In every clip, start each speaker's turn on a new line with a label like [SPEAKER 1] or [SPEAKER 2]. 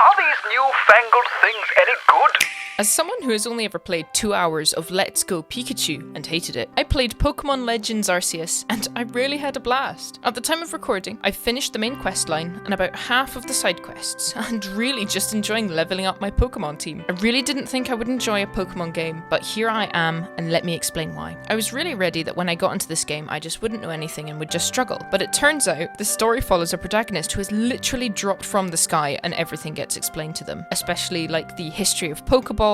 [SPEAKER 1] Are these newfangled things any good?
[SPEAKER 2] As someone who has only ever played 2 hours of Let's Go Pikachu and hated it, I played Pokémon Legends Arceus and I really had a blast. At the time of recording, I finished the main quest line and about half of the side quests, and really just enjoying leveling up my Pokémon team. I really didn't think I would enjoy a Pokémon game, but here I am, and let me explain why. I was really ready that when I got into this game, I just wouldn't know anything and would just struggle. But it turns out, the story follows a protagonist who has literally dropped from the sky and everything gets explained to them. Especially like the history of Pokeballs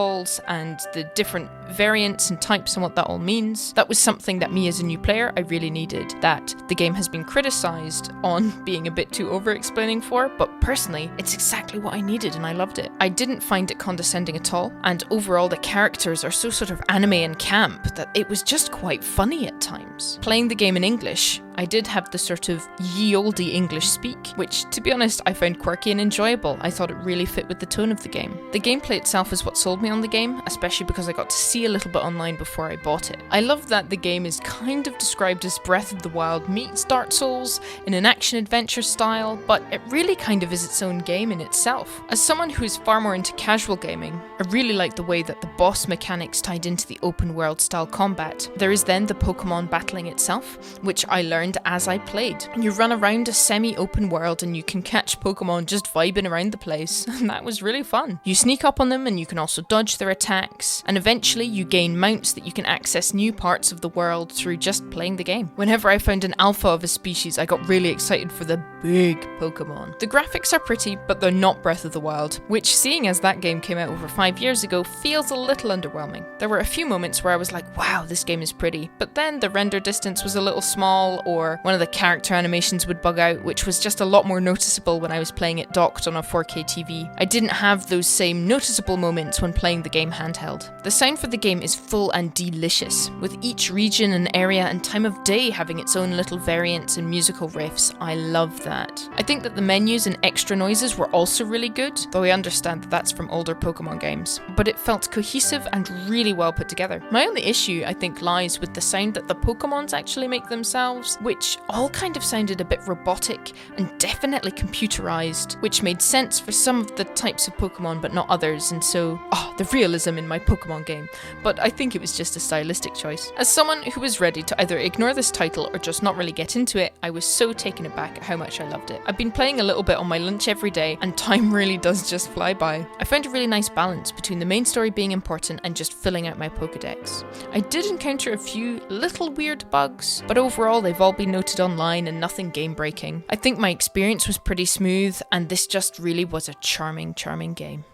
[SPEAKER 2] and the different variants and types and what that all means. That was something that me as a new player, I really needed. That the game has been criticised on being a bit too over-explaining for, but personally, it's exactly what I needed and I loved it. I didn't find it condescending at all, and overall the characters are so sort of anime and camp that it was just quite funny at times. Playing the game in English, I did have the sort of ye olde English speak, which, to be honest, I found quirky and enjoyable. I thought it really fit with the tone of the game. The gameplay itself is what sold me on the game, especially because I got to see a little bit online before I bought it. I love that the game is kind of described as Breath of the Wild meets Dark Souls in an action-adventure style, but it really kind of is its own game in itself. As someone who is far more into casual gaming, I really like the way that the boss mechanics tied into the open-world style combat. There is then the Pokemon battling itself, which I learned as I played. You run around a semi-open world and you can catch Pokemon just vibing around the place, and that was really fun. You sneak up on them and you can also dodge their attacks, and eventually you gain mounts that you can access new parts of the world through just playing the game. Whenever I found an alpha of a species, I got really excited for the big Pokemon. The graphics are pretty, but they're not Breath of the Wild, which, seeing as that game came out over 5 years ago, feels a little underwhelming. There were a few moments where I was like, wow, this game is pretty, but then the render distance was a little small, or one of the character animations would bug out, which was just a lot more noticeable when I was playing it docked on a 4K TV. I didn't have those same noticeable moments when playing the game handheld. The sound for the game is full and delicious, with each region and area and time of day having its own little variants and musical riffs. I love that. I think that the menus and extra noises were also really good, though I understand that that's from older Pokemon games, but it felt cohesive and really well put together. My only issue, I think, lies with the sound that the Pokemons actually make themselves, which all kind of sounded a bit robotic and definitely computerized, which made sense for some of the types of Pokemon but not others, and so, the realism in my Pokemon game. But I think it was just a stylistic choice. As someone who was ready to either ignore this title or just not really get into it, I was so taken aback at how much I loved it. I've been playing a little bit on my lunch every day, and time really does just fly by. I found a really nice balance between the main story being important and just filling out my Pokedex. I did encounter a few little weird bugs, but overall they've all been noted online and nothing game-breaking. I think my experience was pretty smooth, and this just really was a charming game.